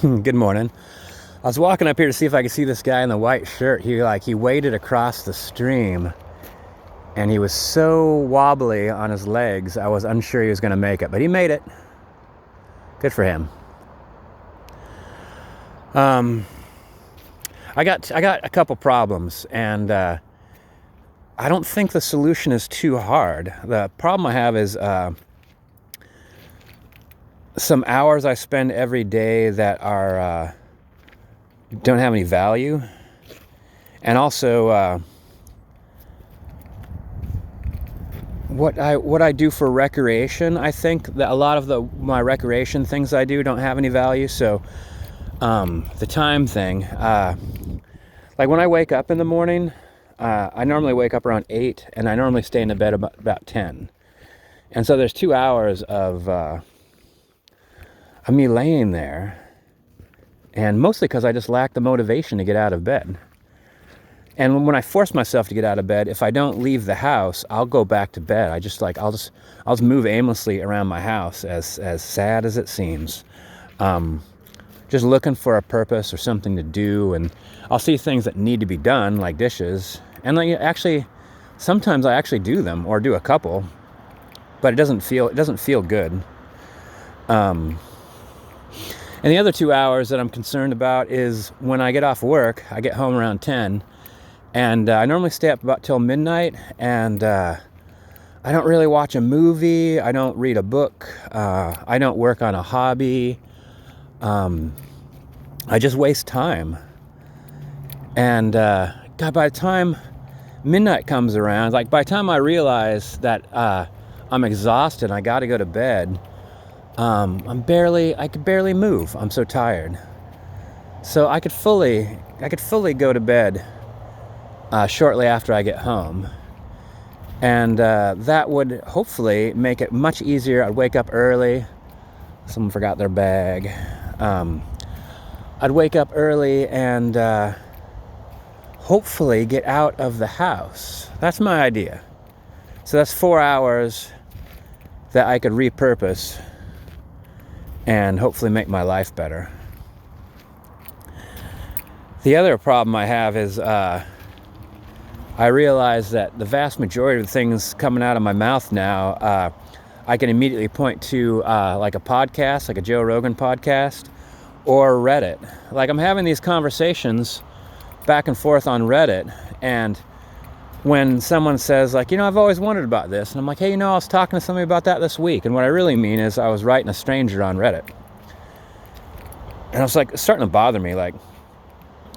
Good morning. I was walking up here to see if I could see this guy in the white shirt. He waded across the stream and he was so wobbly on his legs, I was unsure he was going to make it, but he made it. Good for him. I got a couple problems, and I don't think the solution is too hard. The problem I have is some hours I spend every day that are don't have any value, and also what I do for recreation. I think that a lot of my recreation things I do don't have any value. So the time thing, like when I wake up in the morning, I normally wake up around 8, and I normally stay in the bed about 10. And so there's 2 hours of me laying there, and mostly because I just lack the motivation to get out of bed. And when I force myself to get out of bed, if I don't leave the house, I'll go back to bed. I'll just move aimlessly around my house, as sad as it seems. Just looking for a purpose or something to do, and I'll see things that need to be done, like dishes, and sometimes I actually do them, or do a couple, but it doesn't feel good. And the other 2 hours that I'm concerned about is when I get off work. I get home around 10, and I normally stay up about till midnight, and I don't really watch a movie, I don't read a book, I don't work on a hobby. I just waste time. And God, by the time midnight comes around, like by the time I realize that I'm exhausted and I gotta go to bed, I could barely move. I'm so tired. So I could fully go to bed shortly after I get home. And that would hopefully make it much easier. I'd wake up early. Someone forgot their bag. I'd wake up early and hopefully get out of the house. That's my idea. So that's 4 hours that I could repurpose and hopefully make my life better. The other problem I have is I realize that the vast majority of the things coming out of my mouth now, I can immediately point to like a podcast, like a Joe Rogan podcast, or Reddit. Like I'm having these conversations back and forth on Reddit, and when someone says like, I've always wondered about this, and I'm like, hey, I was talking to somebody about that this week, and what I really mean is I was writing a stranger on Reddit. And I was like, it's starting to bother me, like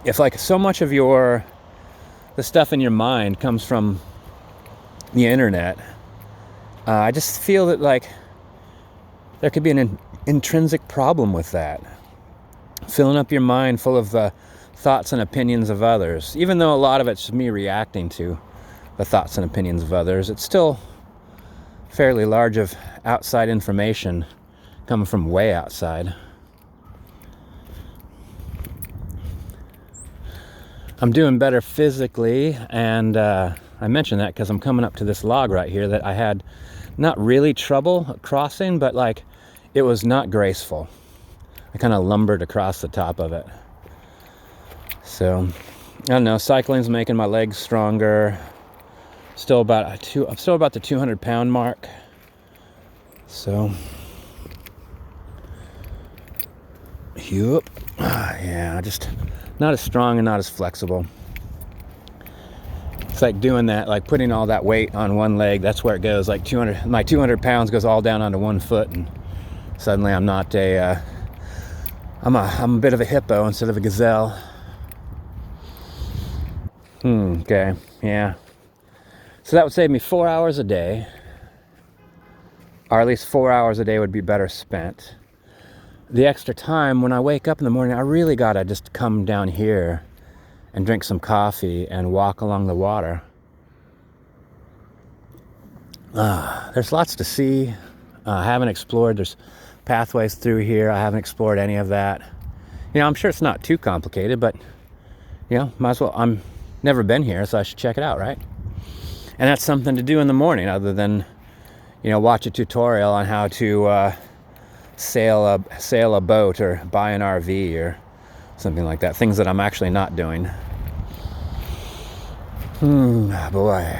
if like so much of the stuff in your mind comes from the internet, I just feel that like there could be an intrinsic problem with that, filling up your mind full of the thoughts and opinions of others. Even though a lot of it's me reacting to the thoughts and opinions of others, it's still fairly large of outside information coming from way outside. I'm doing better physically, and I mention that because I'm coming up to this log right here that I had not really trouble crossing, but like it was not graceful. I kind of lumbered across the top of it. So I don't know, cycling's making my legs stronger. I'm still about the 200-pound mark. So yeah, just not as strong and not as flexible. It's like doing that, like putting all that weight on one leg. That's where it goes. Like my 200 pounds goes all down onto one foot, and suddenly I'm not I'm a bit of a hippo instead of a gazelle. Okay, yeah. So that would save me 4 hours a day, or at least 4 hours a day would be better spent. The extra time when I wake up in the morning, I really gotta just come down here and drink some coffee and walk along the water. There's lots to see. I haven't explored. There's pathways through here. I haven't explored any of that. I'm sure it's not too complicated, but might as well. I'm never been here, so I should check it out, right? And that's something to do in the morning, other than watch a tutorial on how to sail a boat or buy an RV or something like that. Things that I'm actually not doing. Boy.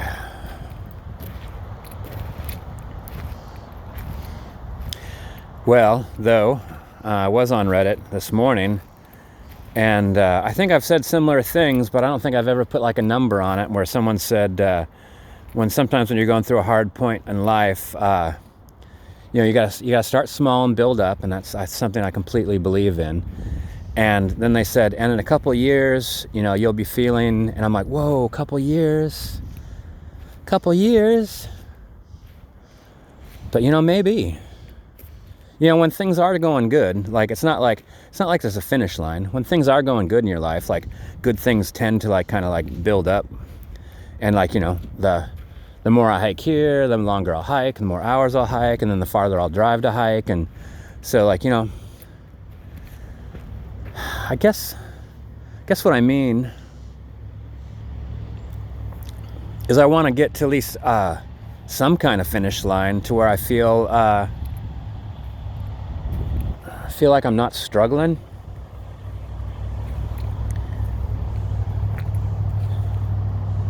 Well, though, I was on Reddit this morning, and I think I've said similar things, but I don't think I've ever put like a number on it, where someone said, sometimes when you're going through a hard point in life, you gotta start small and build up, and that's something I completely believe in. And then they said, and in a couple of years, you'll be feeling, and I'm like, whoa, a couple years. But maybe. When things are going good, like it's not like there's a finish line. When things are going good in your life, like good things tend to like kind of like build up. And like, the more I hike here, the longer I'll hike, the more hours I'll hike, and then the farther I'll drive to hike. And so like, I guess what I mean is I want to get to at least some kind of finish line to where I feel like I'm not struggling.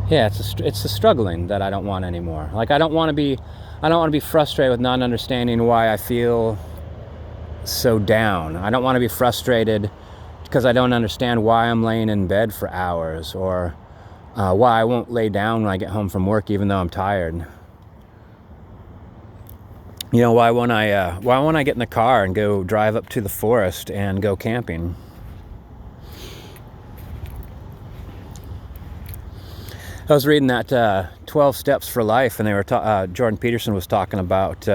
Yeah, it's the struggling that I don't want anymore. Like I don't want to be frustrated with not understanding why I feel so down. I don't want to be frustrated because I don't understand why I'm laying in bed for hours, or why I won't lay down when I get home from work even though I'm tired. Why won't I get in the car and go drive up to the forest and go camping? I was reading that 12 Steps for Life, and they were Jordan Peterson was talking about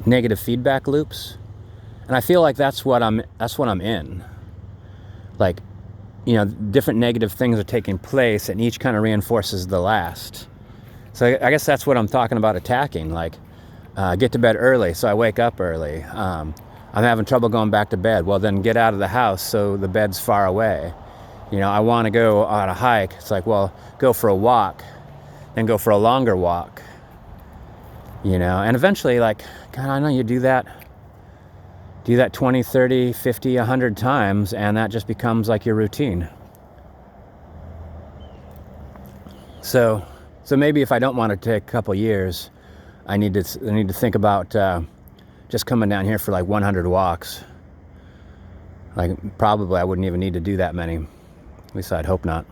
negative feedback loops, and I feel like that's what I'm in. Like, different negative things are taking place, and each kind of reinforces the last. So I guess that's what I'm talking about attacking. Like, get to bed early, so I wake up early. I'm having trouble going back to bed. Well, then get out of the house so the bed's far away. I want to go on a hike. It's like, well, go for a walk, then go for a longer walk. And eventually, like, God, I know you do that 20, 30, 50, 100 times, and that just becomes like your routine. So maybe if I don't want to take a couple years, I need to think about just coming down here for like 100 walks. Like, probably I wouldn't even need to do that many. At least I'd hope not.